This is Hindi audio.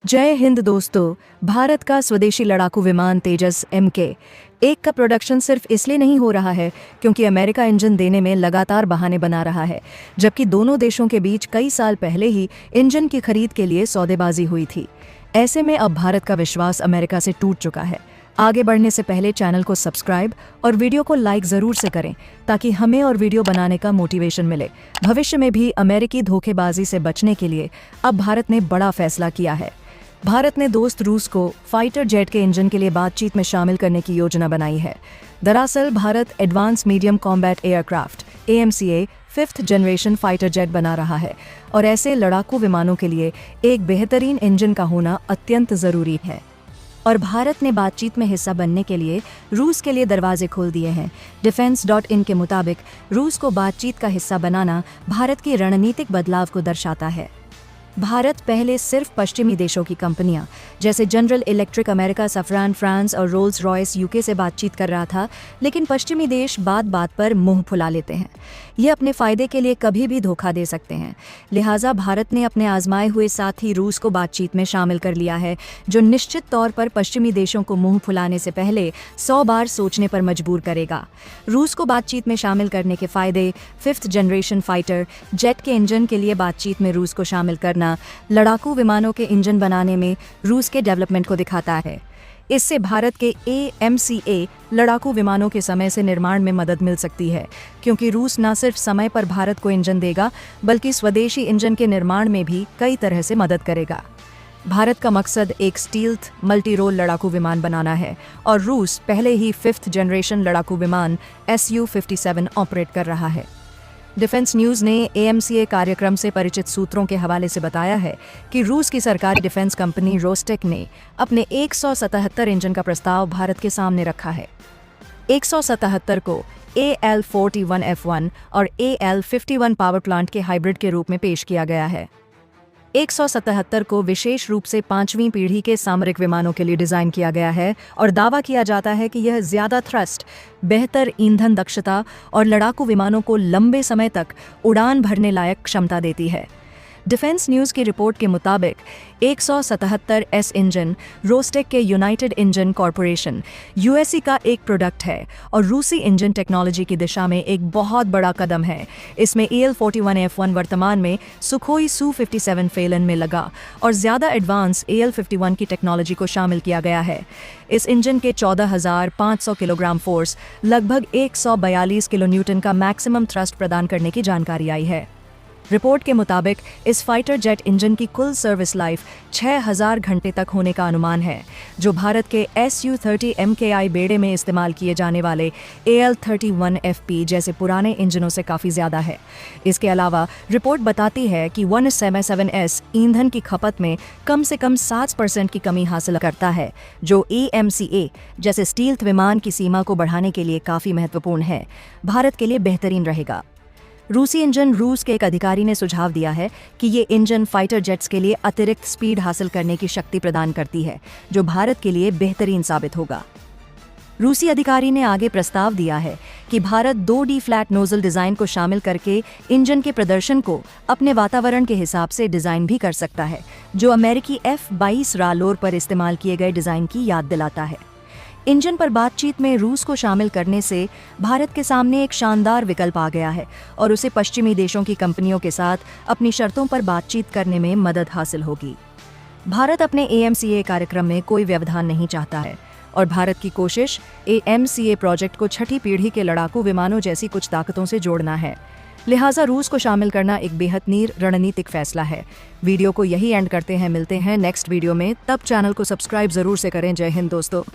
जय हिंद दोस्तों। भारत का स्वदेशी लड़ाकू विमान तेजस MK-1 का प्रोडक्शन सिर्फ इसलिए नहीं हो रहा है क्योंकि अमेरिका इंजन देने में लगातार बहाने बना रहा है, जबकि दोनों देशों के बीच कई साल पहले ही इंजन की खरीद के लिए सौदेबाजी हुई थी। ऐसे में अब भारत का विश्वास अमेरिका से टूट चुका है। आगे बढ़ने से पहले चैनल को सब्सक्राइब और वीडियो को लाइक ज़रूर से करें ताकि हमें और वीडियो बनाने का मोटिवेशन मिले। भविष्य में भी अमेरिकी धोखेबाजी से बचने के लिए अब भारत ने बड़ा फैसला किया है। भारत ने दोस्त रूस को फाइटर जेट के इंजन के लिए बातचीत में शामिल करने की योजना बनाई है। दरअसल Bharat advance medium combat aircraft AMCA 5th generation fighter jet बना रहा है और ऐसे लड़ाकू विमानों के लिए एक बेहतरीन इंजन का होना अत्यंत ज़रूरी है। और भारत ने बातचीत में हिस्सा बनने के लिए रूस के लिए दरवाजे खोल दिए हैं। Defense.in के मुताबिक रूस को बातचीत का हिस्सा बनाना भारत की रणनीतिक बदलाव को दर्शाता है। भारत पहले सिर्फ पश्चिमी देशों की कंपनियां जैसे जनरल इलेक्ट्रिक अमेरिका, सफरान फ्रांस और रोल्स रॉयस UK से बातचीत कर रहा था, लेकिन पश्चिमी देश बात बात पर मुंह फुला लेते हैं। ये अपने फायदे के लिए कभी भी धोखा दे सकते हैं। लिहाजा भारत ने अपने आजमाए हुए साथी रूस को बातचीत में शामिल कर लिया है, जो निश्चित तौर पर पश्चिमी देशों को मुंह फुलाने से पहले 100 बार सोचने पर मजबूर करेगा। रूस को बातचीत में शामिल करने के फायदे: 5th जनरेशन फाइटर जेट के इंजन के लिए बातचीत में रूस को शामिल करना लड़ाकू विमानों के इंजन बनाने में रूस के डेवलपमेंट को दिखाता है। इससे भारत के AMCA लड़ाकू विमानों के समय से निर्माण में मदद मिल सकती है, क्योंकि रूस न सिर्फ समय पर भारत को इंजन देगा बल्कि स्वदेशी इंजन के निर्माण में भी कई तरह से मदद करेगा। भारत का मकसद एक स्टील्थ मल्टी रोल लड़ाकू विमान बनाना है और रूस पहले ही 5th जनरेशन लड़ाकू विमान Su-57 ऑपरेट कर रहा है। डिफेंस न्यूज़ ने AMCA कार्यक्रम से परिचित सूत्रों के हवाले से बताया है कि रूस की सरकारी डिफेंस कंपनी रोस्टेक ने अपने 177 इंजन का प्रस्ताव भारत के सामने रखा है। 177 को AL-41F1 और AL-51 पावर प्लांट के हाइब्रिड के रूप में पेश किया गया है। 177 को विशेष रूप से 5वीं पीढ़ी के सामरिक विमानों के लिए डिज़ाइन किया गया है और दावा किया जाता है कि यह ज़्यादा थ्रस्ट, बेहतर ईंधन दक्षता और लड़ाकू विमानों को लंबे समय तक उड़ान भरने लायक क्षमता देती है। डिफेंस न्यूज़ की रिपोर्ट के मुताबिक 177S इंजन रोस्टेक के यूनाइटेड इंजन कॉरपोरेशन USA का एक प्रोडक्ट है और रूसी इंजन टेक्नोलॉजी की दिशा में एक बहुत बड़ा कदम है। इसमें AL-41F1 वर्तमान में सुखोई Su-57 फेलन में लगा और ज़्यादा एडवांस AL-51 की टेक्नोलॉजी को शामिल किया गया है। इस इंजन के 14,500 किलोग्राम फोर्स, लगभग 142 किलोन्यूटन का मैक्सिमम थ्रस्ट प्रदान करने की जानकारी आई है। रिपोर्ट के मुताबिक इस फाइटर जेट इंजन की कुल सर्विस लाइफ 6,000 घंटे तक होने का अनुमान है, जो भारत के Su-30 MKI बेड़े में इस्तेमाल किए जाने वाले AL-31FP जैसे पुराने इंजनों से काफ़ी ज़्यादा है। इसके अलावा रिपोर्ट बताती है कि 177S ईंधन की खपत में कम से कम 7% की कमी हासिल करता है, जो AMCA जैसे स्टील्थ विमान की सीमा को बढ़ाने के लिए काफ़ी महत्वपूर्ण है। भारत के लिए बेहतरीन रहेगा। रूसी इंजन रूस के एक अधिकारी ने सुझाव दिया है कि ये इंजन फाइटर जेट्स के लिए अतिरिक्त स्पीड हासिल करने की शक्ति प्रदान करती है, जो भारत के लिए बेहतरीन साबित होगा। रूसी अधिकारी ने आगे प्रस्ताव दिया है कि Bharat 2D flat nozzle design को शामिल करके इंजन के प्रदर्शन को अपने वातावरण के हिसाब से डिज़ाइन भी कर सकता है, जो अमेरिकी F-22 रालोर पर इस्तेमाल किए गए डिज़ाइन की याद दिलाता है। इंजन पर बातचीत में रूस को शामिल करने से भारत के सामने एक शानदार विकल्प आ गया है और उसे पश्चिमी देशों की कंपनियों के साथ अपनी शर्तों पर बातचीत करने में मदद हासिल होगी। भारत अपने AMCA कार्यक्रम में कोई व्यवधान नहीं चाहता है और भारत की कोशिश AMCA प्रोजेक्ट को 6ठी पीढ़ी के लड़ाकू विमानों जैसी कुछ ताकतों से जोड़ना है। लिहाजा रूस को शामिल करना एक बेहद रणनीतिक फैसला है। वीडियो को यही एंड करते हैं। मिलते हैं नेक्स्ट वीडियो में, तब चैनल को सब्सक्राइब ज़रूर से करें। जय हिंद दोस्तों।